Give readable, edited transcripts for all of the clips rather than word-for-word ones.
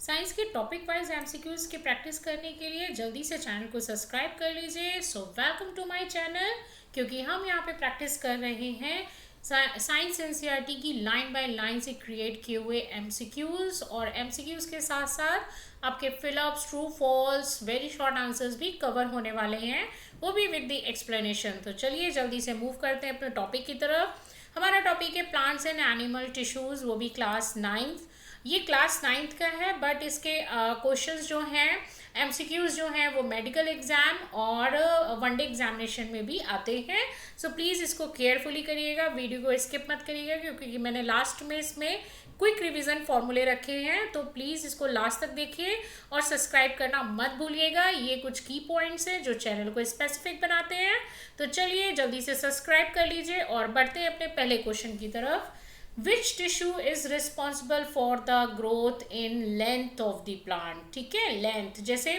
Science के topic wise MCQs की practice करने के लिए जल्दी से चैनल को सब्सक्राइब कर लीजिए। So welcome to my channel, क्योंकि हम यहाँ पे प्रैक्टिस कर रहे हैं साइंस एनसीईआरटी की लाइन बाय लाइन से क्रिएट किए हुए एमसीक्यूज, और एमसीक्यूज के साथ साथ आपके fill ups, true false, very short answers भी कवर होने वाले हैं, वो भी विद द एक्सप्लेनेशन। तो चलिए जल्दी से मूव करते हैं अपने टॉपिक की तरफ। हमारा टॉपिक है प्लांट्स एंड एनिमल टिश्यूज, वो भी क्लास 9th। ये क्लास 9th का है, बट इसके क्वेश्चंस जो हैं, एमसीक्यूज जो हैं, वो मेडिकल एग्जाम और वनडे एग्जामिनेशन में भी आते हैं। सो प्लीज़ इसको केयरफुली करिएगा, वीडियो को स्किप मत करिएगा, क्योंकि मैंने लास्ट में इसमें क्विक रिवीजन फॉर्मूले रखे हैं। तो प्लीज़ इसको लास्ट तक देखिए और सब्सक्राइब करना मत भूलिएगा। ये कुछ की पॉइंट्स हैं जो चैनल को स्पेसिफिक बनाते हैं। तो चलिए जल्दी से सब्सक्राइब कर लीजिए और बढ़ते हैं अपने पहले क्वेश्चन की तरफ। Which tissue is responsible for the growth in length of the plant? ठीक है, लेंथ, जैसे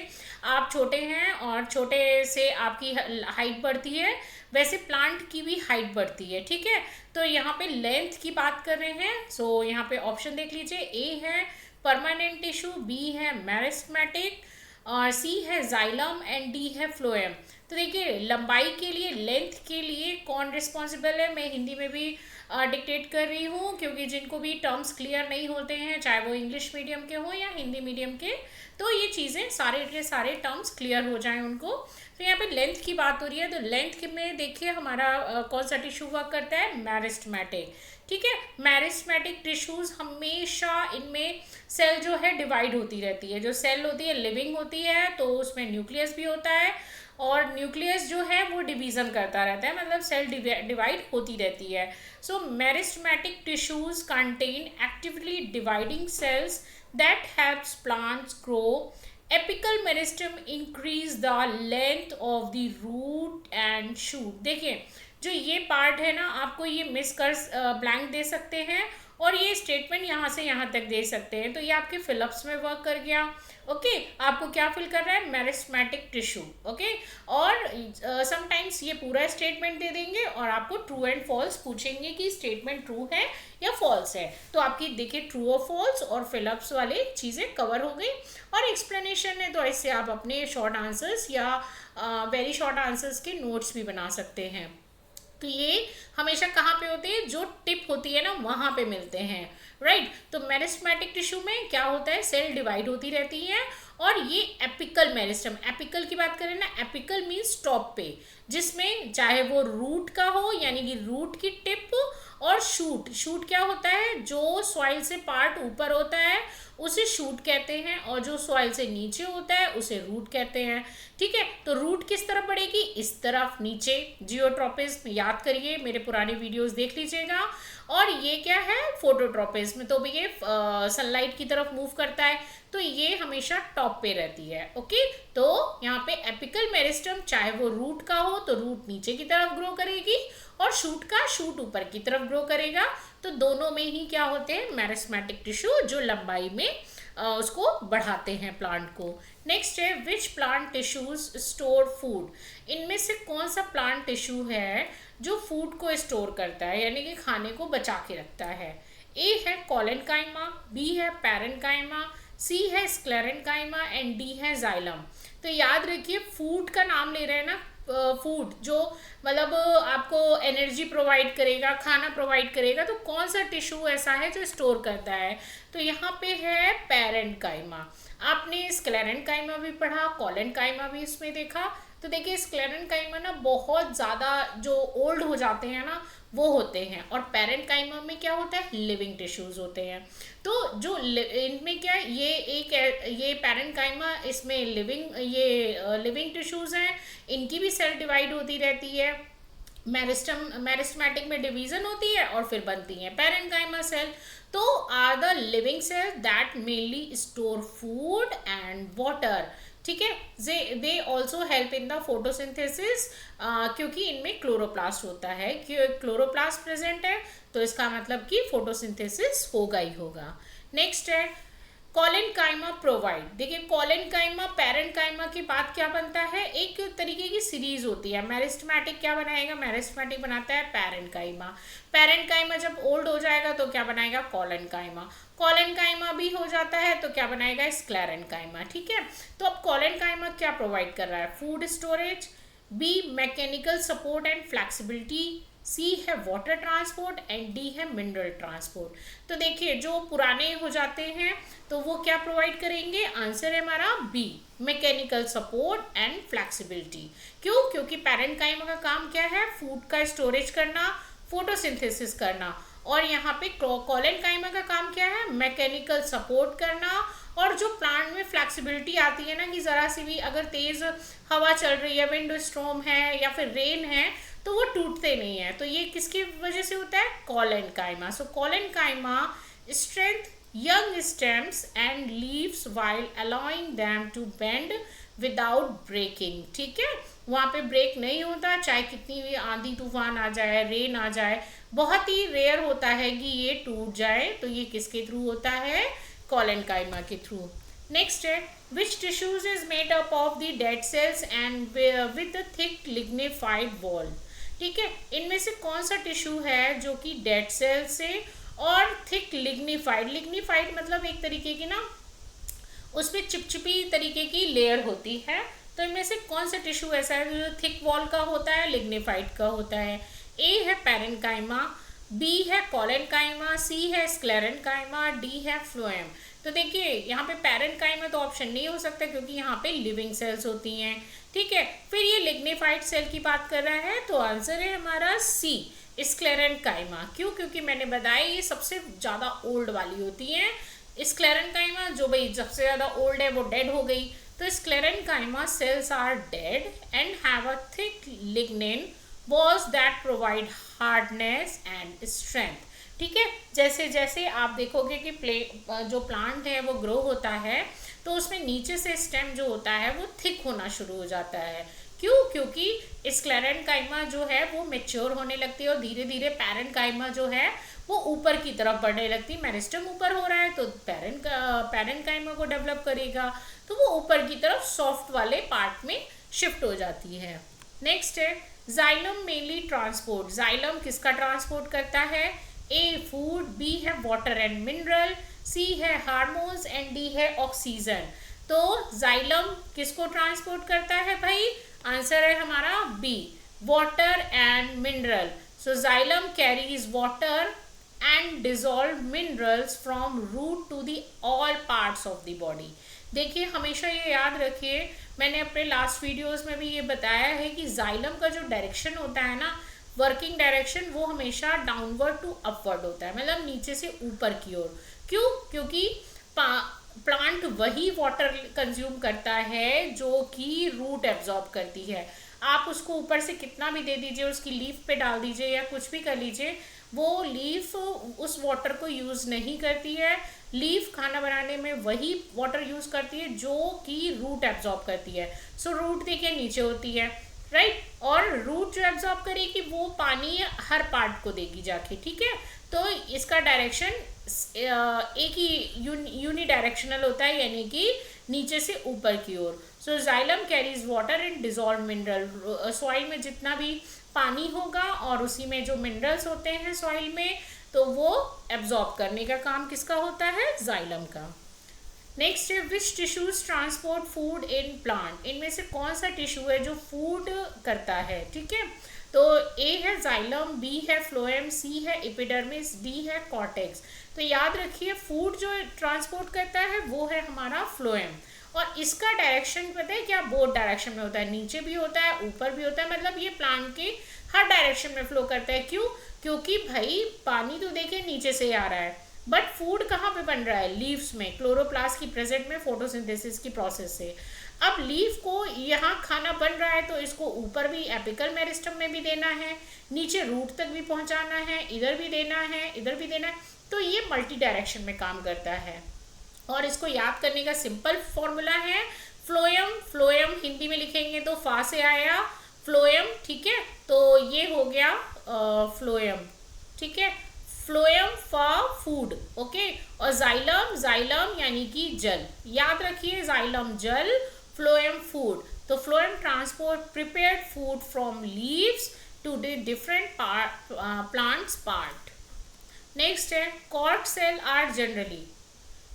आप छोटे हैं और छोटे से आपकी हाइट बढ़ती है, वैसे प्लांट की भी हाइट बढ़ती है। ठीक है, तो यहाँ पे लेंथ की बात कर रहे हैं। सो यहाँ पे ऑप्शन देख लीजिए, ए है परमानेंट टिश्यू, बी है मेरिस्टेमेटिक, और सी है जाइलम एंड डी है फ्लोएम। तो देखिए लंबाई के लिए, लेंथ के लिए कौन रिस्पॉन्सिबल है, मैं हिंदी में भी डिक्टेट कर रही हूँ, क्योंकि जिनको भी टर्म्स क्लियर नहीं होते हैं, चाहे वो इंग्लिश मीडियम के हो या हिंदी मीडियम के, तो ये चीज़ें सारे के सारे टर्म्स क्लियर हो जाएं उनको। तो यहाँ पे लेंथ की बात हो रही है, तो लेंथ में देखिए हमारा कौन सा टिश्यू वर्क करता है, मेरिस्टेमेटिक। ठीक है, मेरिस्टेमेटिक टिश्यूज हमेशा इनमें सेल जो है डिवाइड होती रहती है। जो सेल होती है लिविंग होती है, तो उसमें न्यूक्लियस भी होता है, और न्यूक्लियस जो है वो डिवीज़न करता रहता है, मतलब सेल डिवाइड होती रहती है। So meristematic tissues contain actively dividing cells that helps plants grow. Apical meristem increase the length of the root and shoot. देखिए जो ये पार्ट है ना, आपको ये मिस कर ब्लैंक दे सकते हैं, और ये स्टेटमेंट यहाँ से यहाँ तक दे सकते हैं। तो ये आपके फिलअप्स में वर्क कर गया। ओके, आपको क्या फिल कर रहा है, मेरिस्टेमेटिक टिश्यू। ओके, और समटाइम्स ये पूरा स्टेटमेंट दे देंगे और आपको ट्रू एंड फॉल्स पूछेंगे कि स्टेटमेंट ट्रू है या फॉल्स है। तो आपकी देखिए ट्रू और फॉल्स और फिलअप्स वाले चीज़ें कवर हो गई, और एक्सप्लेनेशन है, तो इससे आप अपने शॉर्ट आंसर्स या वेरी शॉर्ट आंसर्स के नोट्स भी बना सकते हैं। तो ये हमेशा कहाँ पे होते हैं, जो टिप होती है ना वहाँ पे मिलते हैं, राइट। तो मेरिस्टेमेटिक टिश्यू में क्या होता है, सेल डिवाइड होती रहती है, और ये एपिकल मेरिस्टम, एपिकल की बात करें ना, एपिकल मीन्स टॉप पे, जिसमें चाहे वो रूट का हो, यानी कि रूट की टिप, और शूट, शूट क्या होता है, जो सॉइल से पार्ट ऊपर होता है उसे शूट कहते हैं, और जो सॉइल से नीचे होता है उसे रूट कहते हैं। ठीक है, तो रूट किस तरफ बढ़ेगी, इस तरफ नीचे, जियोट्रोपिज्म याद करिए, मेरे पुराने वीडियोस देख लीजिएगा। और ये क्या है, फोटोट्रोपिज्म, तो भी ये सनलाइट की तरफ मूव करता है, तो ये हमेशा टॉप पे रहती है। ओके, तो यहाँ पे एपिकल मेरिस्टम चाहे वो रूट का हो तो रूट नीचे की तरफ ग्रो करेगी, और शूट का शूट ऊपर की तरफ ग्रो करेगा। तो दोनों में ही क्या होते हैं, मेरिस्टेमेटिक टिश्यू, जो लंबाई में उसको बढ़ाते हैं प्लांट को। नेक्स्ट है which plant tissues store food. इनमें से कौन सा प्लांट टिश्यू है जो फूड को स्टोर करता है, यानी कि खाने को बचा के रखता है। ए है कॉलेनकाइमा, बी है पैरेनकाइमा, सी है स्क्लेरेनकाइमा एंड डी है जाइलम। तो याद रखिए फूड का नाम ले रहे हैं ना, फूड जो मतलब आपको एनर्जी प्रोवाइड करेगा, खाना प्रोवाइड करेगा, तो कौन सा टिश्यू ऐसा है जो स्टोर करता है, तो यहाँ पे है पैरेनकाइमा। आपने स्क्लेरेनकाइमा भी पढ़ा, कॉलेनकाइमा भी इसमें देखा। तो देखिए स्क्लेरेनकाइमा ना बहुत ज़्यादा जो ओल्ड हो जाते हैं ना वो होते हैं, और पैरेनकाइमा में क्या होता है, लिविंग टिश्यूज होते हैं। तो जो इनमें क्या है, ये पैरेनकाइमा, इसमें लिविंग टिश्यूज हैं, इनकी भी सेल डिवाइड होती रहती है। मेरिस्टेमेटिक में डिवीजन होती है और फिर बनती है पैरेनकाइमा सेल। तो are the living cell that mainly store food and water. ठीक है, they also help in the photosynthesis, क्योंकि इनमें क्लोरोप्लास्ट होता है, क्लोरोप्लास्ट प्रेजेंट है, तो इसका मतलब कि फोटोसिंथेसिस होगा ही होगा। नेक्स्ट है कॉलेनकाइमा प्रोवाइड, देखिए कॉलेनकाइमा पैरेंकाइमा के बाद क्या बनता है, एक तरीके की सीरीज होती है। मेरिस्टेमेटिक क्या बनाएगा, मेरिस्टेमेटिक बनाता है पैरेंकाइमा। पैरेंकाइमा जब ओल्ड हो जाएगा तो क्या बनाएगा, कॉलेनकाइमा। कॉलेनकाइमा भी हो जाता है तो क्या बनाएगा, स्क्लेरेनकाइमा। ठीक है, तो अब कॉलेनकाइमा क्या प्रोवाइड कर रहा है, food storage, B mechanical support and flexibility, C है वाटर ट्रांसपोर्ट एंड डी है मिनरल ट्रांसपोर्ट। तो देखिए जो पुराने हो जाते हैं तो वो क्या प्रोवाइड करेंगे, आंसर है हमारा B, mechanical support and flexibility. क्यों, क्योंकि पैरेंकाइमा का काम क्या है, फूड का स्टोरेज करना, फोटोसिंथेसिस करना, और यहाँ पे कॉलेनकाइमा का काम क्या है, मैकेनिकल सपोर्ट करना, और जो प्लांट में फ्लेक्सिबिलिटी आती है ना कि ज़रा सी भी अगर तेज़ हवा चल रही है, विंड स्टॉर्म है या फिर रेन है, तो वो टूटते नहीं है। तो ये किसकी वजह से होता है, collenchyma. So collenchyma strength young stems and leaves while allowing them to bend without breaking। ठीक है, वहाँ पे ब्रेक नहीं होता, चाहे कितनी भी आंधी तूफान आ जाए, रेन आ जाए, बहुत ही रेयर होता है कि ये टूट जाए। तो ये किसके थ्रू होता है, कॉलेनकाइमा के थ्रू। नेक्स्ट है, which tissues is made up of the dead cells and with thick lignified wall. ठीक है, इनमें से कौन सा टिश्यू है जो कि डेड सेल से और थिक लिग्निफाइड, लिग्निफाइड मतलब एक तरीके की ना उस पर चिपचिपी तरीके की लेयर होती है। तो इनमें से कौन सा टिश्यू ऐसा है जो थिक वॉल का होता है, लिग्निफाइड का होता है। ए है पैरेंकाइमा, बी है कॉलेनकाइमा, सी है स्क्लेरेनकाइमा, डी है फ्लोएम। तो देखिए यहाँ पे पैरेंकाइमा तो ऑप्शन नहीं हो सकता क्योंकि यहाँ पे लिविंग सेल्स होती हैं। ठीक है, फिर ये लिग्निफाइड सेल की बात कर रहा है तो आंसर है हमारा सी, स्क्लेरेनकाइमा। क्यों, क्योंकि मैंने बताया ये सबसे ज़्यादा ओल्ड वाली होती हैं। स्क्लेरेनकाइमा जो भाई सबसे ज़्यादा ओल्ड है वो डेड हो गई, तो sclerenchyma cells are dead and have a thick lignin walls that provide hardness and strength. ठीक है, जैसे जैसे आप देखोगे कि जो प्लांट है वो ग्रो होता है तो उसमें नीचे से स्टेम जो होता है वो थिक होना शुरू हो जाता है। क्यों, क्योंकि स्क्लेरेनकाइमा जो है वो मैच्योर होने लगती है और धीरे धीरे पैरेंकाइमा जो है वो ऊपर की तरफ बढ़ने लगती है। मेरिस्टम ऊपर हो रहा है तो पैरेंकाइमा को डेवलप करेगा, तो वो ऊपर की तरफ सॉफ्ट वाले पार्ट में शिफ्ट हो जाती है। नेक्स्ट है जाइलम मेनली ट्रांसपोर्ट, जाइलम किसका ट्रांसपोर्ट करता है, ए फूड, बी है वाटर एंड मिनरल, सी है हार्मोन्स एंड डी है ऑक्सीजन। तो जाइलम किसको ट्रांसपोर्ट करता है भाई, आंसर है हमारा B, water and mineral. So xylem carries water and dissolve minerals from root to the all parts of the body. देखिए हमेशा ये याद रखिए, मैंने अपने लास्ट वीडियोस में भी ये बताया है कि जाइलम का जो डायरेक्शन होता है ना, वर्किंग डायरेक्शन, वो हमेशा डाउनवर्ड टू अपवर्ड होता है, मतलब नीचे से ऊपर की ओर। क्यों, क्योंकि प्लांट वही वाटर कंज्यूम करता है जो कि रूट एब्जॉर्ब करती है। आप उसको ऊपर से कितना भी दे दीजिए, उसकी लीफ पे डाल दीजिए या कुछ भी कर लीजिए, वो लीफ उस वाटर को यूज़ नहीं करती है। लीफ खाना बनाने में वही वाटर यूज़ करती है जो कि रूट एब्जॉर्ब करती है। सो रूट देखिए नीचे होती है, राइट, और रूट जो एब्जॉर्ब करेगी वो पानी हर पार्ट को देगी जाके। ठीक है, तो इसका डायरेक्शन एक ही यूनी डायरेक्शनल होता है, यानी कि नीचे से ऊपर की ओर। So xylem carries water and dissolve mineral, soil में जितना भी पानी होगा और उसी में जो मिनरल्स होते हैं सॉइल में, तो वो एब्जॉर्ब करने का काम किसका होता है, जाइलम का। नेक्स्ट है which tissues transport food in plant, इनमें से कौन सा टिश्यू है जो फूड करता है। ठीक है, तो ए है जाइलम, बी है फ्लोएम, सी है एपिडर्मिस, डी है कॉर्टेक्स। तो याद रखिए फूड जो ट्रांसपोर्ट करता है वो है हमारा फ्लोएम, और इसका डायरेक्शन पता है क्या, बोथ डायरेक्शन में होता है, नीचे भी होता है ऊपर भी होता है, मतलब ये प्लांट के हर डायरेक्शन में फ्लो करता है। क्यों, क्योंकि भाई पानी तो देखिए नीचे से आ रहा है, बट फूड कहाँ पे बन रहा है, लीव्स में, क्लोरोप्लास्ट की प्रेजेंट में फोटोसिंथेसिस की प्रोसेस से। अब लीफ को यहाँ खाना बन रहा है तो इसको ऊपर भी एपिकल मेरिस्टम में भी देना है, नीचे रूट तक भी पहुँचाना है, इधर भी देना है, इधर भी देना है, तो ये मल्टी डायरेक्शन में काम करता है। और इसको याद करने का सिंपल फॉर्मूला है फ्लोएम, फ्लोएम हिंदी में लिखेंगे तो फा से आया फ्लोएम। ठीक है, तो ये हो गया फ्लोएम। ठीक है, फ्लोएम फॉर फूड, ओके, और जाइलम, जाइलम यानी कि जल, याद रखिए, जाइलम जल, फ्लोएम फूड। तो phloem transport prepared food from leaves to the different plants part. Next है cork cell are generally,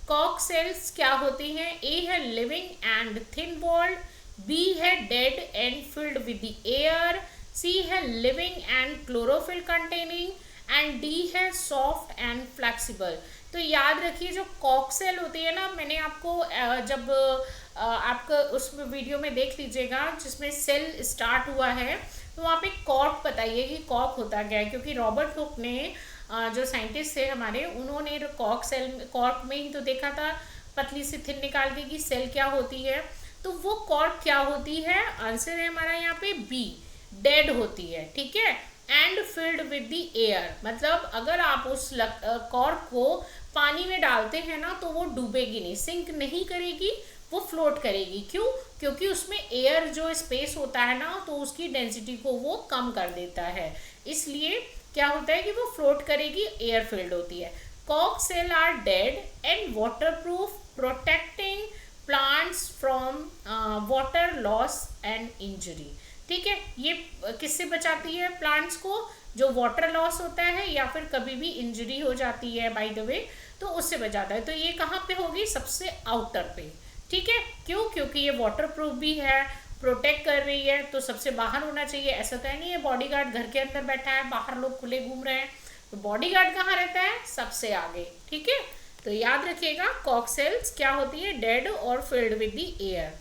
cork cells क्या होती हैं? ए है living and thin walled, B है dead and filled with the air, C है living and chlorophyll containing, and D है soft and flexible. तो याद रखिए जो कॉर्क सेल होती है ना, मैंने आपको जब आपका उस वीडियो में देख लीजिएगा जिसमें सेल स्टार्ट हुआ है, तो वहाँ पे कॉर्क बताइए कि कॉर्क होता क्या है, क्योंकि रॉबर्ट हुक ने जो साइंटिस्ट थे हमारे, उन्होंने कॉर्क में ही तो देखा था पतली सी थिन निकाल के कि सेल क्या होती है। तो वो कॉर्क क्या होती है? आंसर है हमारा यहाँ पे बी, डेड होती है, ठीक है, and filled with the air. मतलब अगर आप उस कॉर्क को पानी में डालते हैं ना तो वो डूबेगी नहीं, सिंक नहीं करेगी, वो फ्लोट करेगी। क्यों? क्योंकि उसमें एयर जो स्पेस होता है ना, तो उसकी डेंसिटी को वो कम कर देता है, इसलिए क्या होता है कि वो फ्लोट करेगी, एयर फिल्ड होती है। Cork cell are dead and waterproof, protecting plants from water loss and injury. ठीक है, ये किससे बचाती है प्लांट्स को? जो वाटर लॉस होता है या फिर कभी भी इंजरी हो जाती है बाय द वे, तो उससे बचाता है। तो ये कहाँ पे होगी? सबसे आउटर पे, ठीक है। क्यों? क्योंकि ये वाटर प्रूफ भी है, प्रोटेक्ट कर रही है, तो सबसे बाहर होना चाहिए। ऐसा तो है नहीं है बॉडीगार्ड घर के अंदर बैठा है, बाहर लोग खुले घूम रहे हैं, तो बॉडीगार्ड कहाँ रहता है? सबसे आगे, ठीक है। तो याद रखिएगा कॉर्क सेल्स क्या होती है? डेड और filled with the air.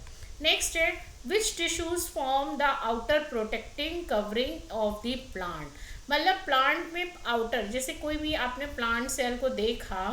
Next है which tissues form the outer protecting covering of the plant. मतलब प्लांट में आउटर, जैसे कोई भी आपने प्लांट सेल को देखा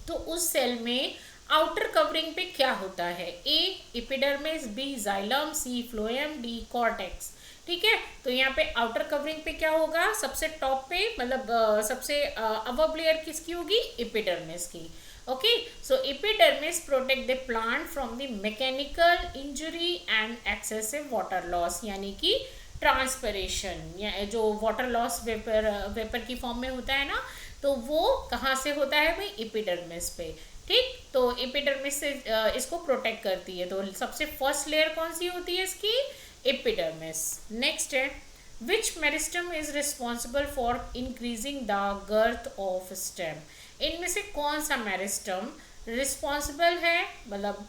तो उस सेल में आउटर कवरिंग पे क्या होता है? ए एपिडर्मिस, बी जाइलम, सी फ्लोएम, डी कॉर्टेक्स। ठीक है, तो यहाँ पे आउटर कवरिंग पे क्या होगा? सबसे टॉप पे, मतलब सबसे अबव लेयर किसकी होगी? एपिडर्मिस की। Okay, so epidermis protect the plant from the mechanical injury and excessive water loss, यानी कि ट्रांसपरेशन, या जो वाटर लॉस वेपर की फॉर्म में होता है ना, तो वो कहाँ से होता है भाई? एपिडर्मिस पे। ठीक, तो एपिडर्मिस से इसको प्रोटेक्ट करती है। तो सबसे फर्स्ट लेयर कौन सी होती है इसकी? एपिडर्मिस। नेक्स्ट है which meristem is responsible for increasing the girth of stem. इनमें से कौन सा मेरिस्टम रिस्पॉन्सिबल है, मतलब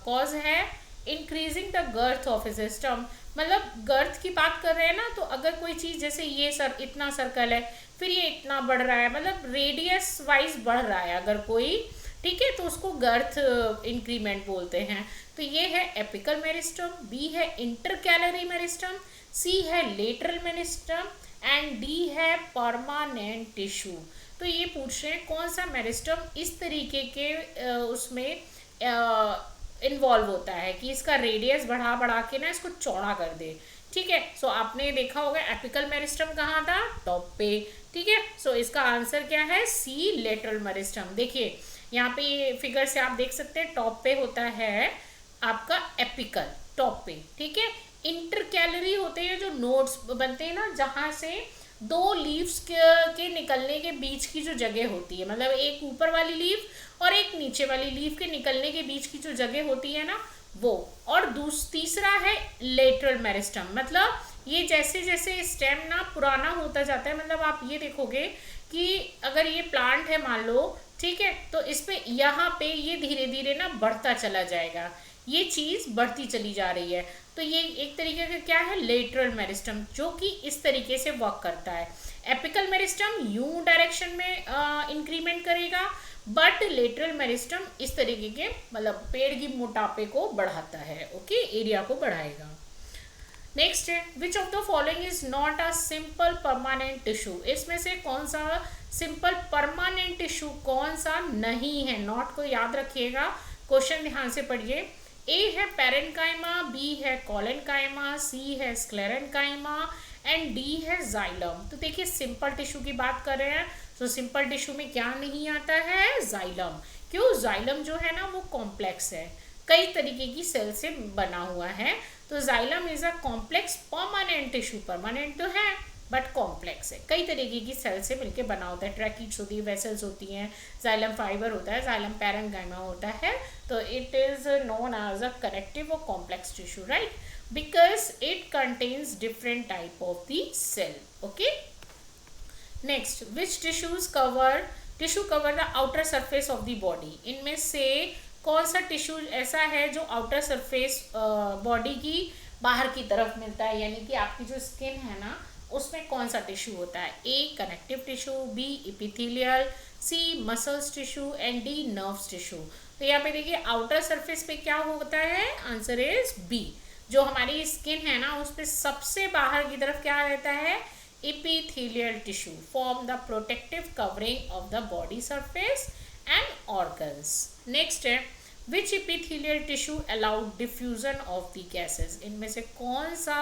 कॉज है increasing the girth of system. मतलब गर्थ की बात कर रहे हैं ना, तो अगर कोई चीज़ जैसे ये इतना सर्कल है, फिर ये इतना बढ़ रहा है, मतलब रेडियस वाइज बढ़ रहा है अगर कोई, ठीक है, तो उसको गर्थ इंक्रीमेंट बोलते हैं। तो ये है एपिकल मेरिस्टम, बी है इंटरकैलरी मेरिस्टम, सी है लेटरल मेरिस्टम, एंड डी है परमानेंट टिश्यू। तो ये पूछ रहे हैं कौन सा मेरिस्टम इस तरीके के उसमें इन्वॉल्व होता है कि इसका रेडियस बढ़ा बढ़ा के ना इसको चौड़ा कर दे। ठीक है, सो आपने देखा होगा एपिकल मेरिस्टम कहाँ था? टॉप पे। ठीक है, सो इसका आंसर क्या है? सी लेटरल मेरिस्टम। देखिए यहाँ पे ये फिगर से आप देख सकते हैं, टॉप पे होता है आपका एपिकल, टॉप पे, ठीक है। इंटरकैलरी होते हैं जो नोड्स बनते हैं ना, जहाँ से दो लीव्स के निकलने के बीच की जो जगह होती है, मतलब एक ऊपर वाली लीव और एक नीचे वाली लीव के निकलने के बीच की जो जगह होती है ना, वो। और तीसरा है लेटरल मेरिस्टम। मतलब ये जैसे जैसे स्टेम ना पुराना होता जाता है, मतलब आप ये देखोगे कि अगर ये प्लांट है मान लो, ठीक है, तो इस पे यहाँ पे ये धीरे धीरे ना बढ़ता चला जाएगा, ये चीज़ बढ़ती चली जा रही है। तो ये एक तरीके का क्या है? लेटरल मेरिस्टम, जो कि इस तरीके से वर्क करता है। एपिकल मेरिस्टम यू डायरेक्शन में इंक्रीमेंट करेगा, बट लेटरल मेरिस्टम इस तरीके के, मतलब पेड़ की मोटापे को बढ़ाता है, ओके, एरिया को बढ़ाएगा। नेक्स्ट है which of the following is not a simple permanent tissue. इसमें से कौन सा सिंपल परमानेंट टिश्यू कौन सा नहीं है? नॉट को याद रखिएगा, क्वेश्चन ध्यान से पढ़िए। ए है पैरेन्काइमा, बी है कॉलेनकाइमा, सी है स्क्लेरेन्काइमा, एंड डी है जाइलम। तो देखिए सिंपल टिश्यू की बात कर रहे हैं, तो सिंपल टिश्यू में क्या नहीं आता है? जाइलम। क्यों? जाइलम जो है ना वो कॉम्प्लेक्स है, कई तरीके की सेल से बना हुआ है। तो xylem is a complex permanent tissue. Permanent तो है, बट कॉम्प्लेक्स है, कई तरीके की सेल से मिलकर बना होता है। ट्रैकीड्स होती है, वेसल्स होती हैं, जाइलम फाइबर होता है, जाइलम पैरेन्काइमा होता है। तो it is known as a connective और complex tissue, right, because it contains different type of the cell. Okay, next, which tissue cover the outer surface of the body. इनमें से कौन सा टिश्यू ऐसा है जो आउटर सरफेस बॉडी की बाहर की तरफ मिलता है, यानी कि आपकी जो स्किन है ना उसमें कौन सा टिश्यू होता है? A connective tissue, B epithelial, C muscles tissue and D nerves tissue. तो यहाँ पे देखिए आउटर सरफेस पे क्या होता है, आंसर इज बी। जो हमारी स्किन है ना उस पर सबसे बाहर की तरफ क्या रहता है, epithelial tissue form the protective covering of the body surface and organs. Next है, which epithelial tissue allow diffusion of the gases। इनमें से कौन सा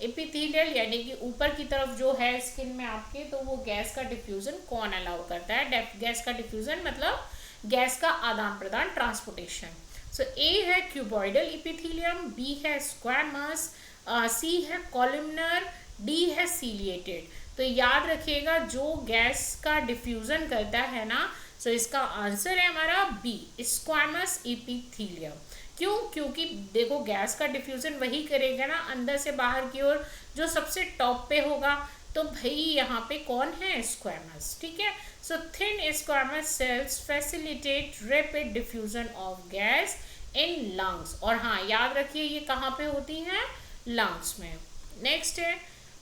epithelial यानी कि ऊपर की तरफ जो है स्किन में आपके, तो वो गैस का डिफ्यूजन कौन अलाउ करता है? गैस का डिफ्यूजन मतलब गैस का आदान प्रदान, ट्रांसपोर्टेशन। सो ए है क्यूबॉइडल इपिथेलियम, बी है स्क्वैमस, सी है कॉलमनर, डी है सीलिएटेड। तो याद रखिएगा जो गैस का डिफ्यूजन करता है ना, सो इसका आंसर है हमारा बी, स्क्वैमस इपिथेलियम। क्यों? क्योंकि देखो गैस का डिफ्यूजन वही करेगा ना अंदर से बाहर की ओर जो सबसे टॉप पे होगा, तो भाई यहाँ पे कौन है, स्क्वैमस, ठीक है। So thin squamous cells facilitate rapid diffusion of gas in lungs. और हाँ याद रखिए ये कहाँ पे होती हैं, लंग्स में। नेक्स्ट है,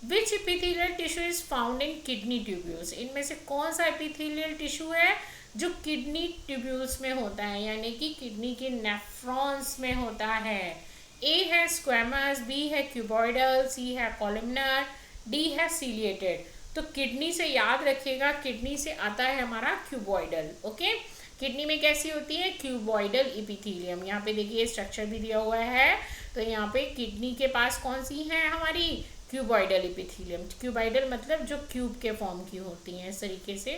which epithelial tissue is found in kidney tubules. इनमें से कौन सा इपिथेलियल टिश्यू है जो किडनी ट्यूब्यूल्स में होता है, यानी कि किडनी के नेफ्रॉन्स में होता है? ए है स्क्वैमस, बी है क्यूबॉइडल, सी है कॉलमनर, डी है सीलिएटेड। तो किडनी से याद रखिएगा, किडनी से आता है हमारा क्यूबॉइडल। ओके, किडनी में कैसी होती है, क्यूबॉइडल इपिथेलियम। यहाँ पे देखिए स्ट्रक्चर भी दिया हुआ है। तो यहाँ पे किडनी के पास कौन सी है हमारी, क्यूबॉइडल इपिथेलियम। क्यूबॉइडल मतलब जो क्यूब के फॉर्म की होती हैं, इस तरीके से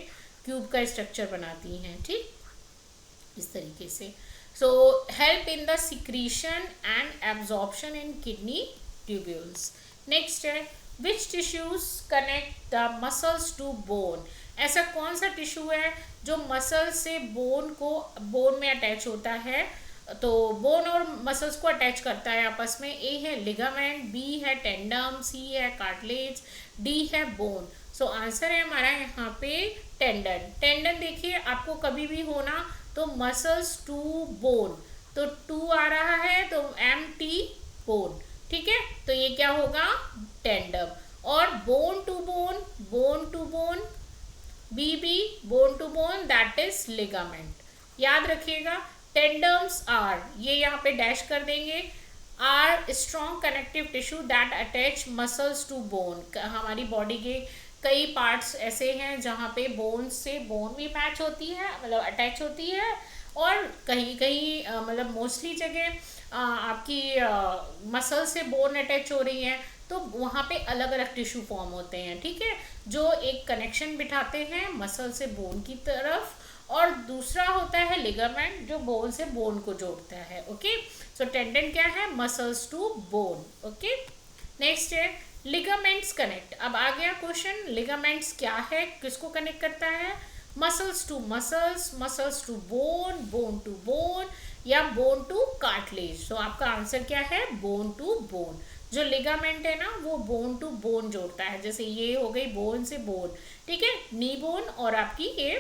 क्यूब का स्ट्रक्चर बनाती हैं, ठीक इस तरीके से। So help in the secretion and absorption in kidney tubules. Next है, which tissues connect the muscles to bone. ऐसा कौन सा टिश्यू है जो मसल से बोन में अटैच होता है, तो बोन और मसल्स को अटैच करता है आपस में? ए है लिगामेंट, बी है टेंडम, सी है कार्टिलेज, डी है बोन। सो आंसर है हमारा यहाँ पे टेंडन। टेंडन देखिए आपको कभी भी होना तो मसल्स टू बोन, तो टू आ रहा है तो एम टी बोन, ठीक है। तो ये क्या होगा, टेंडम। और bone to bone, B bone to bone, that is ligament. याद रखिएगा टेंडम्स आर, ये यहाँ पे डैश कर देंगे, are strong connective tissue that attach muscles to bone. हमारी बॉडी के कई पार्ट्स ऐसे हैं जहाँ पे बोन से बोन भी मैच होती है, मतलब अटैच होती है, और कहीं कहीं मतलब मोस्टली जगह आपकी मसल से बोन अटैच हो रही है, तो वहाँ पे अलग अलग टिश्यू फॉर्म होते हैं, ठीक है, जो एक कनेक्शन बिठाते हैं मसल से बोन की तरफ, और दूसरा होता है लिगामेंट जो बोन से बोन को जोड़ता है। ओके, सो टेंडन क्या है, muscles to bone. Okay, next है लिगामेंट्स कनेक्ट। अब आ गया क्वेश्चन, लिगामेंट्स क्या है, किसको कनेक्ट करता है, muscles to muscles, muscles to bone, bone to bone, या बोन टू कार्टिलेज। तो आपका आंसर क्या है, बोन टू बोन। जो लिगामेंट है ना वो बोन टू बोन जोड़ता है, जैसे ये हो गई बोन से बोन, ठीक है, नी बोन और आपकी ये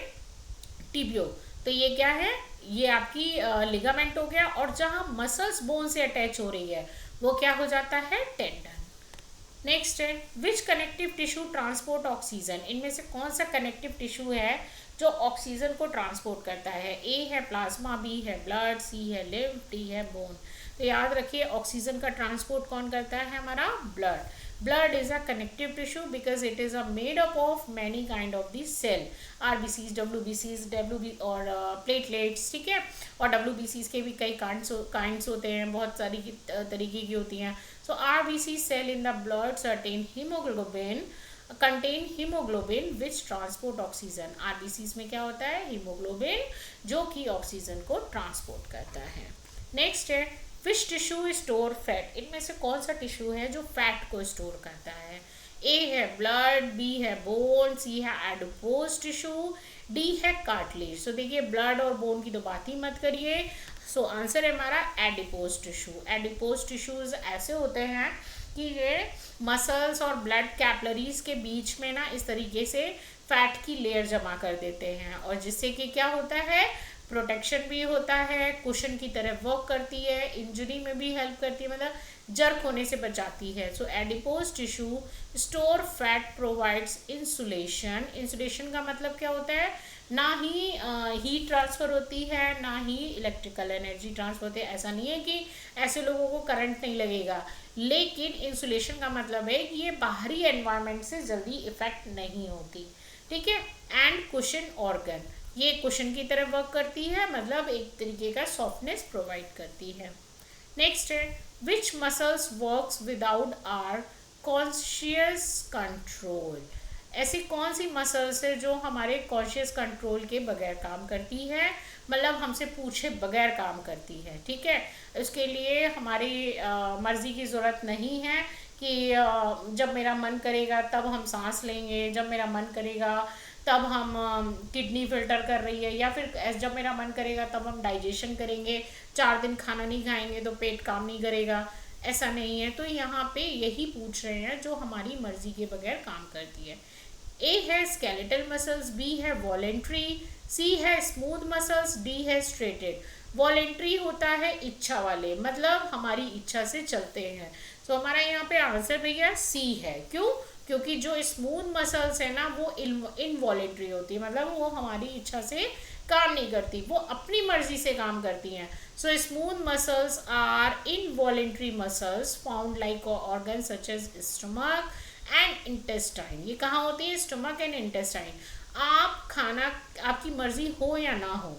टिबियो। तो ये क्या है, ये आपकी लिगामेंट हो गया, और जहाँ मसल्स बोन से अटैच हो रही है वो क्या हो जाता है, टेंडन। नेक्स्ट है, विच कनेक्टिव टिश्यू ट्रांसपोर्ट ऑक्सीजन। इनमें से कौन सा कनेक्टिव टिश्यू है जो ऑक्सीजन को ट्रांसपोर्ट करता है? ए है प्लाज्मा, बी है ब्लड, सी है लिम्फ, डी है बोन। तो याद रखिए ऑक्सीजन का ट्रांसपोर्ट कौन करता है, हमारा blood. Blood is a connective tissue because it is made up of many kind of the cell, RBCs, WBCs, और platelets, ठीक है, और WBCs के भी कई kinds होते हैं, बहुत सारी तरीके की होती हैं। So RBC cell in the blood contain hemoglobin which transport oxygen। RBCs में क्या होता है, हीमोग्लोबिन जो कि ऑक्सीजन को ट्रांसपोर्ट करता है। नेक्स्ट है, विच टिश्यू स्टोर फैट। इनमें से कौन सा टिश्यू है जो फैट को स्टोर करता है? ए है ब्लड, बी है बोन, सी है एडिपोज टिश्यू, डी है कार्टिलेज। सो देखिए ब्लड और बोन की तो बात ही मत करिए। सो आंसर है हमारा एडिपोज टिश्यू। एडिपोज टिश्यूज ऐसे होते हैं कि ये मसल्स और ब्लड कैपलरीज के बीच में ना इस तरीके से फैट की लेयर जमा कर देते हैं, और जिससे कि क्या होता है, प्रोटेक्शन भी होता है, कुशन की तरह वर्क करती है, इंजरी में भी हेल्प करती है, मतलब जर्क होने से बचाती है। So adipose tissue store fat, provides insulation. Insulation का मतलब क्या होता है, ना ही हीट ट्रांसफ़र होती है, ना ही इलेक्ट्रिकल एनर्जी ट्रांसफर होती है। ऐसा नहीं है कि ऐसे लोगों को करंट नहीं लगेगा, लेकिन इंसुलेशन का मतलब है कि ये बाहरी एनवायरनमेंट से जल्दी इफेक्ट नहीं होती, ठीक है। एंड कुशन ऑर्गन, ये कुशन की तरह वर्क करती है, मतलब एक तरीके का सॉफ्टनेस प्रोवाइड करती है। नेक्स्ट है which muscles works without our conscious control. ऐसी कौन सी मसल्स है जो हमारे कॉन्शियस कंट्रोल के बगैर काम करती है, मतलब हमसे पूछे बगैर काम करती है, ठीक है। इसके लिए हमारी मर्जी की ज़रूरत नहीं है कि जब मेरा मन करेगा तब हम सांस लेंगे, जब मेरा मन करेगा तब हम किडनी फिल्टर कर रही है, या फिर जब मेरा मन करेगा तब हम डाइजेशन करेंगे, 4 दिन खाना नहीं खाएंगे तो पेट काम नहीं करेगा, ऐसा नहीं है। तो यहाँ पे यही पूछ रहे हैं जो हमारी मर्जी के बगैर काम करती है। ए है स्केलेटल मसल्स, बी है वॉलेंट्री, सी है स्मूथ मसल्स, डी है स्ट्रेटेड। वॉलेंट्री होता है इच्छा वाले, मतलब हमारी इच्छा से चलते हैं। तो हमारा यहाँ पे आंसर भैया सी है। क्यों? क्योंकि जो स्मूथ मसल्स है ना वो इनवॉलेंट्री होती है, मतलब वो हमारी इच्छा से काम नहीं करती, वो अपनी मर्जी से काम करती हैं। So smooth muscles are involuntary muscles found like organ such as stomach and intestine. ये कहाँ होती है? Stomach and intestine. आप खाना, आपकी मर्जी हो या ना हो,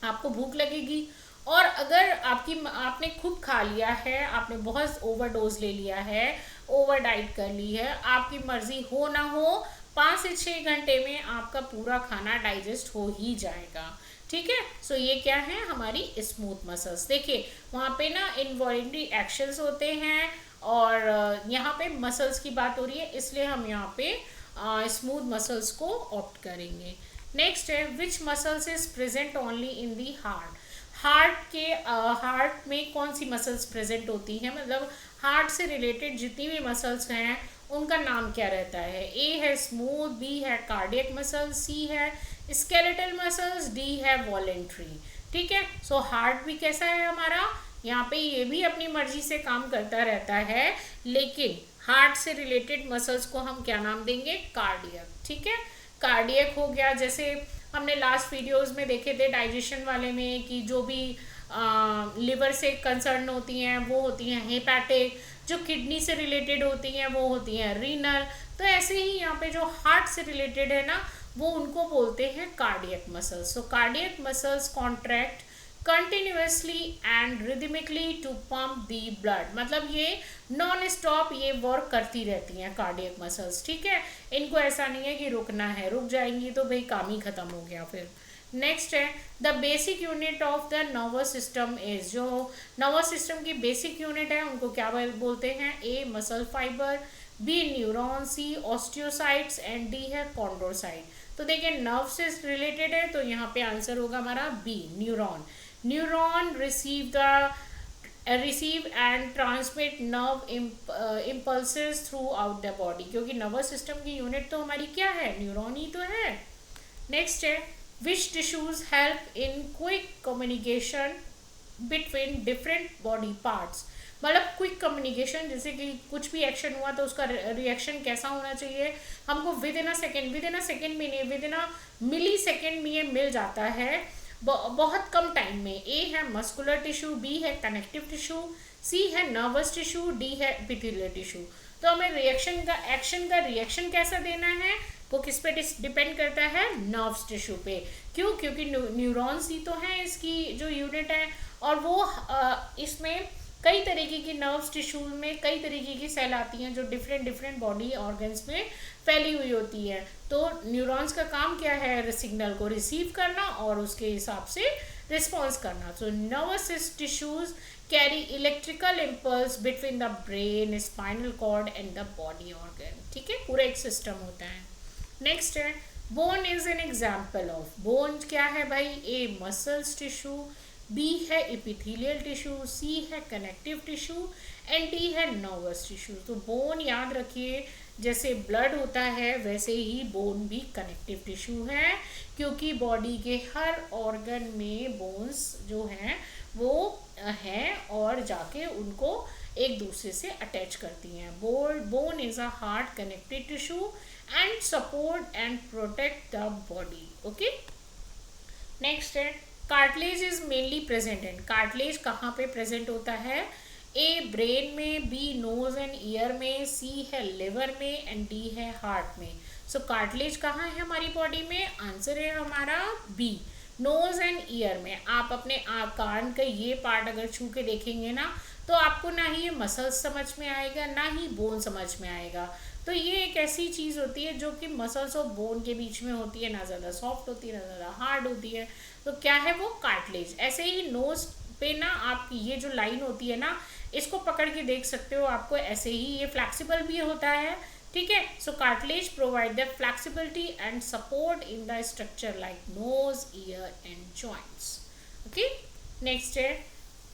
आपको भूख लगेगी, और अगर आपने खूब खा लिया है, आपने बहुत ओवरडोज ले लिया है, ओवर डाइट कर ली है, आपकी मर्जी हो ना हो, 5 से 6 घंटे में आपका पूरा खाना डाइजेस्ट हो ही जाएगा, ठीक है। सो ये क्या है? हमारी स्मूथ मसल्स। देखिए वहाँ पे ना इनवॉलेंट्री एक्शंस होते हैं, और यहाँ पे मसल्स की बात हो रही है, इसलिए हम यहाँ पे स्मूथ मसल्स को ऑप्ट करेंगे। नेक्स्ट है which muscles is present only in the heart. Heart में कौन सी मसल्स प्रेजेंट होती हैं, मतलब हार्ट से रिलेटेड जितनी भी मसल्स हैं उनका नाम क्या रहता है? ए है स्मूथ, बी है कार्डियक मसल्स, सी है स्केलेटल मसल्स, डी है वॉलेंट्री, ठीक है। सो हार्ट भी कैसा है हमारा, यहाँ पे ये भी अपनी मर्जी से काम करता रहता है, लेकिन हार्ट से रिलेटेड मसल्स को हम क्या नाम देंगे? कार्डियक, ठीक है। कार्डियक हो गया, जैसे हमने लास्ट वीडियोस में देखे थे डाइजेशन वाले में कि जो भी लिवर से कंसर्न होती हैं वो होती हैं हेपेटिक, जो किडनी से रिलेटेड होती हैं वो होती हैं रीनल। तो ऐसे ही यहाँ पे जो हार्ट से रिलेटेड है ना वो उनको बोलते हैं cardiac muscles. So cardiac muscles contract continuously and rhythmically to pump the blood, मतलब ये नॉन स्टॉप ये वर्क करती रहती हैं कार्डियक मसल्स, ठीक है। इनको ऐसा नहीं है कि रुकना है, रुक जाएंगी तो भाई काम ही खत्म हो गया फिर। नेक्स्ट है the basic unit of the nervous system is, जो नर्वस सिस्टम की बेसिक यूनिट है उनको क्या बोलते हैं? A muscle fibre, B neuron, C osteocytes and D है कॉन्ड्रोसाइट। तो देखिए नर्व से रिलेटेड है तो यहाँ पे आंसर होगा हमारा B neuron. Neuron receive and transmit nerve impulses throughout the body, क्योंकि नर्वस सिस्टम की यूनिट तो हमारी क्या है? न्यूरॉन ही तो है। नेक्स्ट है which tissues help in quick communication between different body parts, मतलब क्विक कम्युनिकेशन, जैसे कि कुछ भी एक्शन हुआ तो उसका रिएक्शन कैसा होना चाहिए हमको विद इन अ सेकेंड में नहीं, with in a milli second में ये मिल जाता है बहुत कम टाइम में। ए है मस्कुलर टिश्यू, बी है कनेक्टिव टिश्यू, सी है नर्वस टिश्यू, डी है एपिथेलियल टिश्यू। तो हमें एक्शन का रिएक्शन कैसा देना है वो किस पे डिपेंड करता है? नर्व्स टिश्यू पे। क्यों? क्योंकि न्यूरॉन्स ही तो हैं इसकी जो यूनिट है, और वो इसमें कई तरीके की नर्व्स टिश्यू में कई तरीके की सेल आती हैं जो डिफरेंट बॉडी ऑर्गन्स में फैली हुई होती है। तो न्यूरॉन्स का काम क्या है? सिग्नल को रिसीव करना और उसके हिसाब से रिस्पॉन्स करना। So nervous tissues carry electrical impulse between the brain, spinal cord and the body organ. ठीक है, पूरा एक सिस्टम होता है। नेक्स्ट है bone is an example of. Bone क्या है भाई? ए मसल्स टिश्यू, बी है एपिथेलियल टिश्यू, सी है कनेक्टिव टिश्यू एंड डी है नर्वस टिश्यू। तो बोन याद रखिए, जैसे ब्लड होता है वैसे ही बोन भी कनेक्टिव टिश्यू है, क्योंकि बॉडी के हर ऑर्गन में बोन्स जो हैं वो हैं और जाके उनको एक दूसरे से अटैच करती हैं। Bone is a heart connected tissue and support and protect the body. Okay, next है cartilage is mainly present in। cartilage कहाँ पे present होता है? A brain में, B nose and ear में, C है liver में and D है heart में। so cartilage कहाँ है हमारी बॉडी में? आंसर है हमारा B, नोज एंड ईयर में। आप अपने कान का ये पार्ट अगर छू के देखेंगे ना, तो आपको ना ही ये मसल्स समझ में आएगा ना ही बोन समझ में आएगा। तो ये एक ऐसी चीज़ होती है जो कि मसल्स और बोन के बीच में होती है, ना ज़्यादा सॉफ्ट होती है ना ज़्यादा हार्ड होती है। तो क्या है वो? कार्टिलेज। ऐसे ही नोज पे ना आप ये जो लाइन होती है ना, इसको पकड़ के देख सकते हो, आपको ऐसे ही ये फ्लैक्सिबल भी होता है। ठीक है, so cartilage provide the flexibility and support in the structure like nose, ear and joints. Okay, next है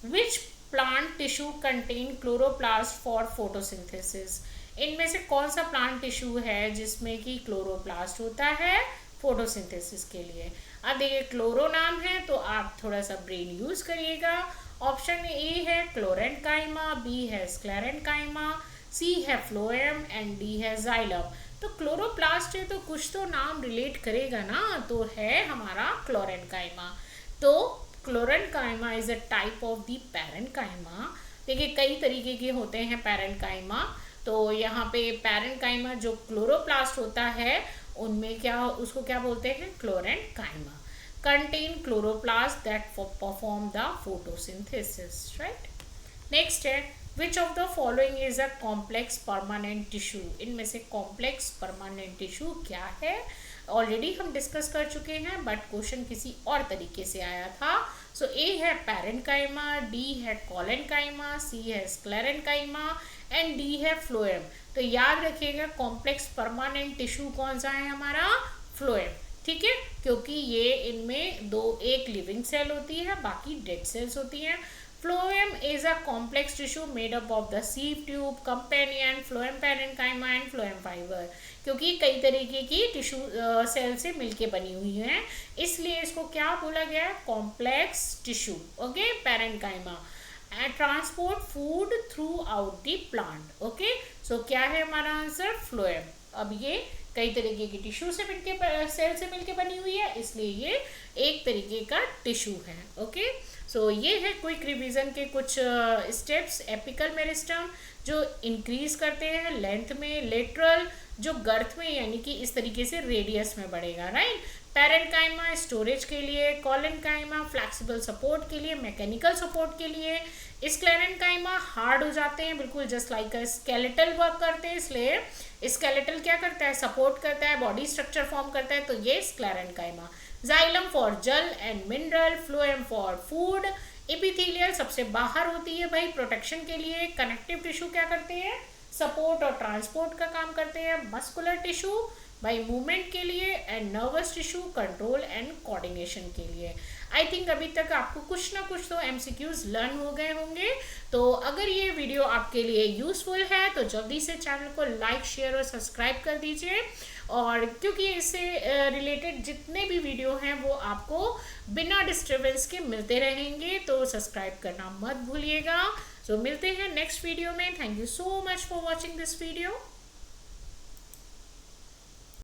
which plant tissue contain chloroplast for photosynthesis. इनमें से कौन सा प्लांट टिश्यू है जिसमें कि क्लोरोप्लास्ट होता है फोटोसिंथेसिस के लिए? अब देखिए क्लोरो नाम है तो आप थोड़ा सा ब्रेन यूज करिएगा। ऑप्शन ए है क्लोरेंकाइमा, बी है स्क्लेरेंकाइमा, सी है फ्लोएम एंड डी है जाइलम। तो क्लोरोप्लास्ट है तो कुछ तो नाम रिलेट करेगा ना, तो है हमारा क्लोरेंकाइमा। तो chlorenchyma is a type of the parenchyma. देखिए कई तरीके के होते हैं पैरेंकाइमा। तो यहाँ पे पैरेंकाइमा जो क्लोरोप्लास्ट होता है उनमें क्या, उसको क्या बोलते हैं? Chlorenchyma. Contain chloroplast that perform the photosynthesis, right. Next है which of the following is a complex permanent tissue. इनमें से कॉम्प्लेक्स परमानेंट टिश्यू क्या है? ऑलरेडी हम डिस्कस कर चुके हैं, बट क्वेश्चन किसी और तरीके से आया था। सो ए है पैरेंकाइमा, डी है कॉलेनकाइमा, सी है स्क्लेरेंकाइमा एंड डी है फ्लोएम। तो याद रखिएगा कॉम्प्लेक्स परमानेंट टिश्यू कौन सा है हमारा? फ्लोएम। ठीक है, क्योंकि ये इनमें एक लिविंग सेल होती है, बाकी डेड सेल्स होती हैं। Phloem is a complex tissue made up of the sieve tube, companion, phloem parenchyma and phloem fiber। क्योंकि कई तरीके की टिश्यू सेल से मिलके बनी हुई है, इसलिए इसको क्या बोला गया है? Complex tissue. Okay, parenchyma. Transport food throughout the plant. Okay, so क्या है हमारा आंसर? फ्लोएम। अब ये कई तरीके की टिश्यू से मिलके, सेल से मिलके बनी हुई है, इसलिए ये एक तरीके का टिश्यू है। ओके, सो ये है क्विक रिवीजन के कुछ स्टेप्स। एपिकल मेरिस्टम जो इंक्रीज करते हैं लेंथ में, लेटरल जो गर्थ में यानी कि इस तरीके से रेडियस में बढ़ेगा, राइट। पैरेंकाइमा स्टोरेज के लिए, कॉलेनकाइमा फ्लेक्सिबल सपोर्ट के लिए, मैकेनिकल सपोर्ट के लिए, स्क्लेरेंकाइमा हार्ड हो जाते हैं बिल्कुल जस्ट लाइक स्केलेटल वर्क करते हैं, इसलिए स्केलेटल क्या करता है? सपोर्ट करता है, बॉडी स्ट्रक्चर फॉर्म करता है, तो ये स्क्लेरेंकाइमा। जाइलम फॉर जल and mineral, phloem for food, epithelial सबसे बाहर होती है भाई प्रोटेक्शन के लिए, कनेक्टिव टिश्यू क्या करते हैं? सपोर्ट और ट्रांसपोर्ट का काम करते हैं, मस्कुलर टिश्यू भाई मूवमेंट के लिए and nervous tissue control and coordination के लिए। आई थिंक अभी तक आपको कुछ ना कुछ तो एमसीक्यूज लर्न हो गए होंगे। तो अगर ये वीडियो आपके लिए यूजफुल है तो जल्दी से चैनल को लाइक, शेयर और सब्सक्राइब कर दीजिए। और क्योंकि इससे रिलेटेड जितने भी वीडियो हैं वो आपको बिना डिस्टर्बेंस के मिलते रहेंगे, तो सब्सक्राइब करना मत भूलिएगा। सो मिलते हैं नेक्स्ट वीडियो में। Thank you so much for watching this video.